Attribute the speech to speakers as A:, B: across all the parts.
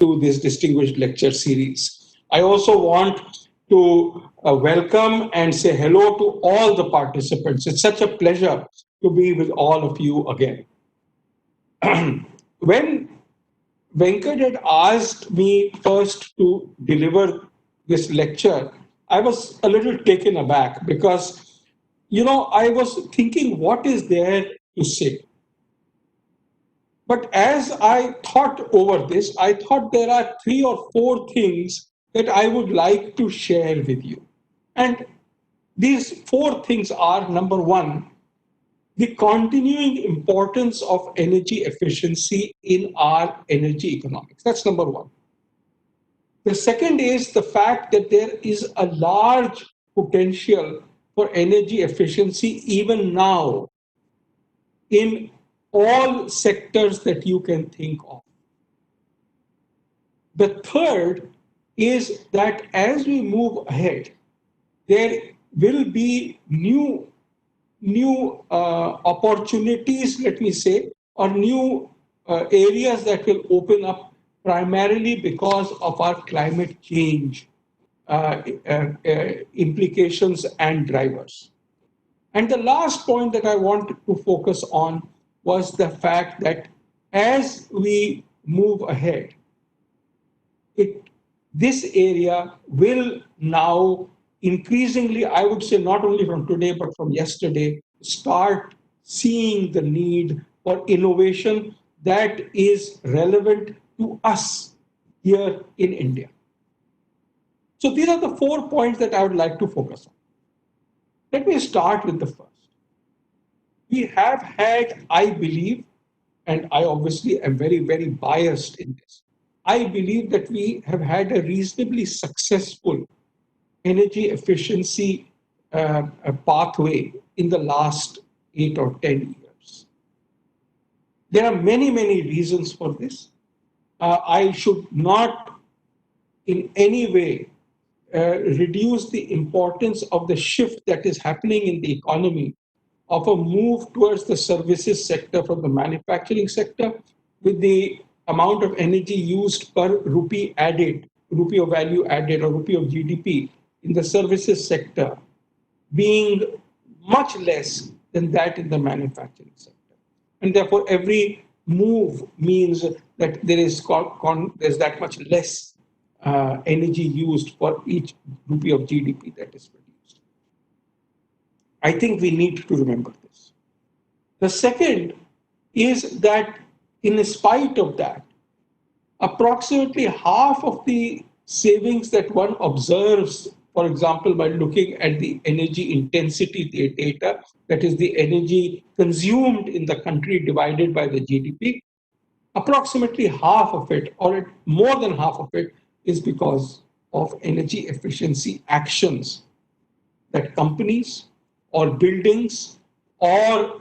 A: to this distinguished lecture series. I also want to welcome and say hello to all the participants. It's such a pleasure to be with all of you again. When Venkat had asked me first to deliver this lecture, I was a little taken aback because, I was thinking, what is there to say? But as I thought over this, I thought there are three or four things that I would like to share with you. And these four things are: number one, the continuing importance of energy efficiency in our energy economics. That's number one. The second is the fact that there is a large potential for energy efficiency even now in all sectors that you can think of. The third is that as we move ahead, there will be new opportunities, let me say, or new areas that will open up primarily because of our climate change implications and drivers. And the last point that I wanted to focus on was the fact that as we move ahead, it, this area will now increasingly, I would say, not only from today, but from yesterday, start seeing the need for innovation that is relevant to us here in India. So these are the 4 points that I would like to focus on. Let me start with the first. We have had, I believe, and I obviously am very, very biased in this, I believe that we have had a reasonably successful energy efficiency pathway in the last 8 or 10 years. There are many, many reasons for this. I should not in any way reduce the importance of the shift that is happening in the economy of a move towards the services sector from the manufacturing sector, with the amount of energy used per rupee added, rupee of value added, or rupee of GDP in the services sector being much less than that in the manufacturing sector. And therefore, every move means that there's that much less energy used for each rupee of GDP that is produced. I think we need to remember this. The second is that, in spite of that, approximately half of the savings that one observes, for example, by looking at the energy intensity data, that is the energy consumed in the country divided by the GDP, approximately half of it, or more than half of it, is because of energy efficiency actions that companies or buildings or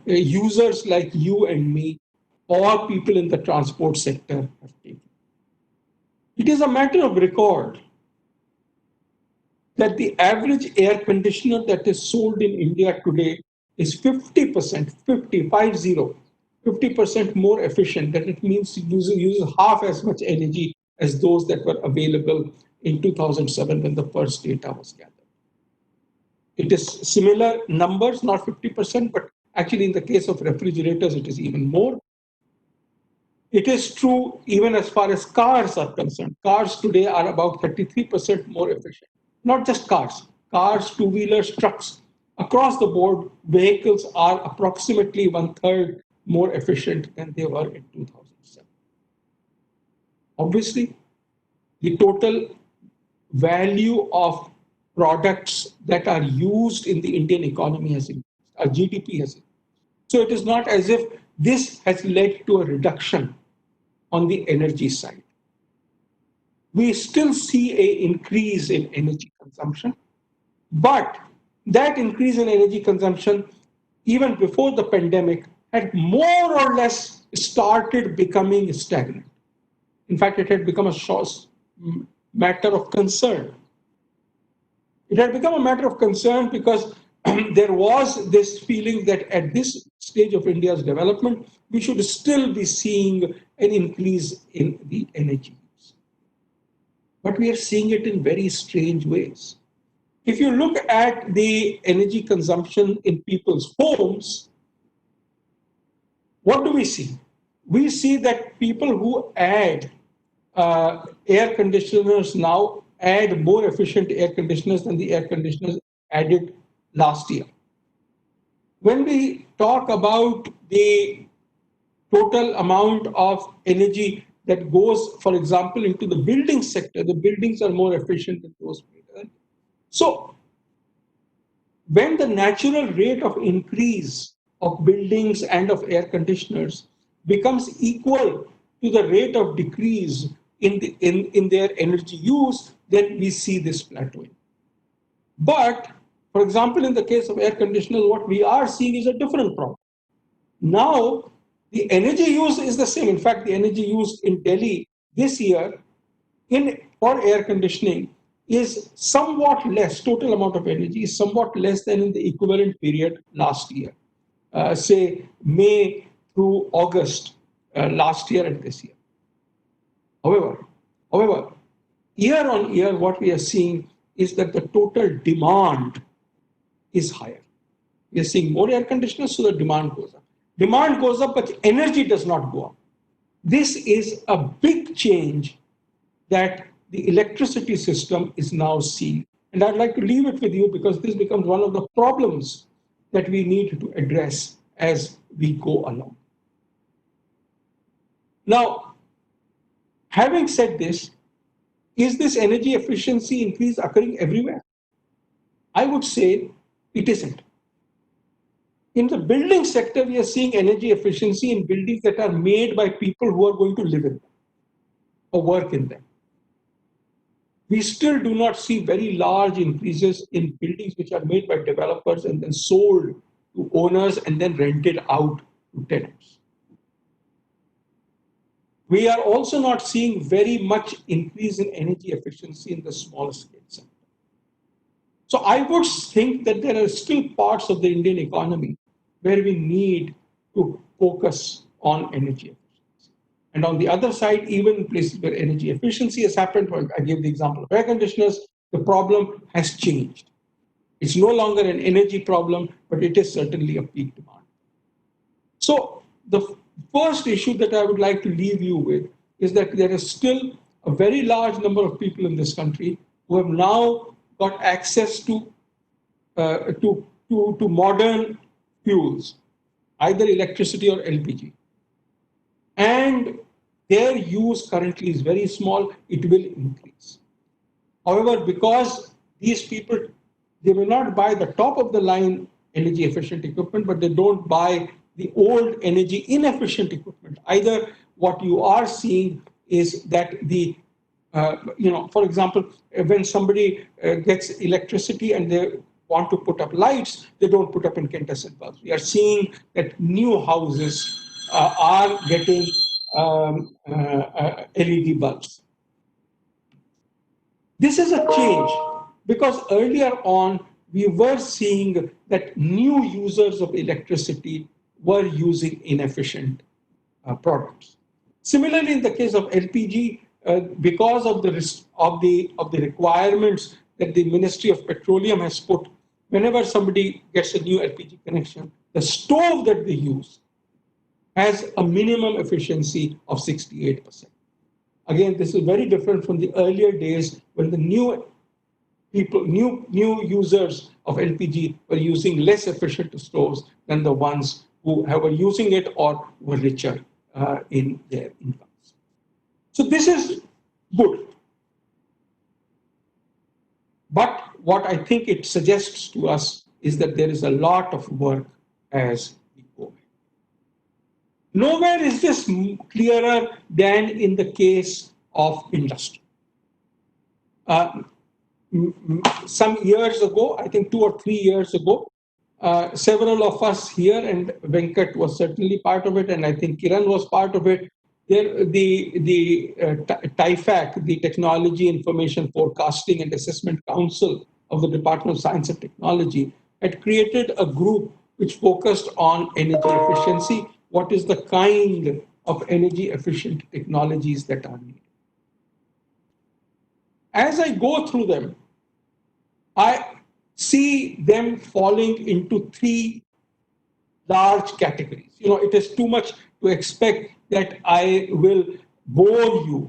A: users like you and me or people in the transport sector have taken. It is a matter of record that the average air conditioner that is sold in India today is 50%, 50% more efficient. That it means uses half as much energy as those that were available in 2007 when the first data was gathered. It is similar numbers, not 50%, but actually in the case of refrigerators, it is even more. It is true even as far as cars are concerned. Cars today are about 33% more efficient. Not just cars, two-wheelers, trucks. Across the board, vehicles are approximately 1/3 more efficient than they were in 2007. Obviously, the total value of products that are used in the Indian economy has increased. Our GDP has increased. So it is not as if this has led to a reduction on the energy side. We still see an increase in energy consumption, but that increase in energy consumption, even before the pandemic, had more or less started becoming stagnant. In fact, it had become a matter of concern. It had become a matter of concern because there was this feeling that at this stage of India's development, we should still be seeing an increase in the energy use. But we are seeing it in very strange ways. If you look at the energy consumption in people's homes, what do we see? We see that people who add air conditioners now add more efficient air conditioners than the air conditioners added last year. When we talk about the total amount of energy that goes, for example, into the building sector, the buildings are more efficient than those made earlier. So when the natural rate of increase of buildings and of air conditioners becomes equal to the rate of decrease in their energy use, then we see this plateauing. But, for example, in the case of air conditioners, what we are seeing is a different problem. Now, the energy use is the same. In fact, the energy used in Delhi this year for air conditioning is somewhat less, total amount of energy is somewhat less than in the equivalent period last year, say May through August last year and this year. However, however, year on year, what we are seeing is that the total demand is higher. We are seeing more air conditioners, so the demand goes up. Demand goes up, but energy does not go up. This is a big change that the electricity system is now seeing. And I'd like to leave it with you because this becomes one of the problems that we need to address as we go along. Now, having said this, is this energy efficiency increase occurring everywhere? I would say it isn't. In the building sector, we are seeing energy efficiency in buildings that are made by people who are going to live in them or work in them. We still do not see very large increases in buildings which are made by developers and then sold to owners and then rented out to tenants. We are also not seeing very much increase in energy efficiency in the small scale sector. So I would think that there are still parts of the Indian economy where we need to focus on energy efficiency. And on the other side, even in places where energy efficiency has happened, I gave the example of air conditioners, the problem has changed. It's no longer an energy problem, but it is certainly a peak demand. So the first issue that I would like to leave you with is that there is still a very large number of people in this country who have now got access to modern fuels, either electricity or LPG. And their use currently is very small, it will increase. However, because these people, they will not buy the top of the line energy efficient equipment, but they don't buy the old energy inefficient equipment. Either what you are seeing is that for example, when somebody gets electricity and they want to put up lights, they don't put up incandescent bulbs. We are seeing that new houses are getting LED bulbs. This is a change because earlier on, we were seeing that new users of electricity were using inefficient products. Similarly, in the case of LPG, because of the requirements that the Ministry of Petroleum has put, whenever somebody gets a new LPG connection, the stove that they use has a minimum efficiency of 68%. Again, this is very different from the earlier days when the new users of LPG were using less efficient stoves than the ones who were using it or were richer in their incomes. So this is good. But what I think it suggests to us is that there is a lot of work as we go. Nowhere is this clearer than in the case of industry. Some years ago, I think 2 or 3 years ago, several of us here, and Venkat was certainly part of it, and I think Kiran was part of it. The TIFAC, the Technology Information Forecasting and Assessment Council of the Department of Science and Technology, had created a group which focused on energy efficiency. What is the kind of energy efficient technologies that are needed. As I go through them, I see them falling into three large categories. It is too much to expect that I will bore you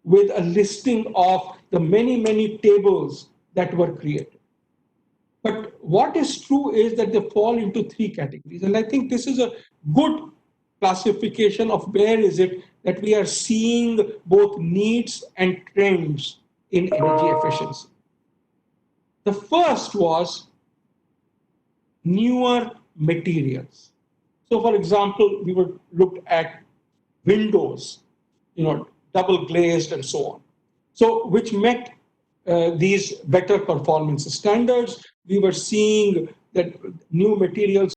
A: with a listing of the many, many tables that were created. But what is true is that they fall into three categories. And I think this is a good classification of where is it that we are seeing both needs and trends in energy efficiency. The first was newer materials. So, for example, we were looked at windows, double glazed and so on. So, which met these better performance standards. We were seeing that new materials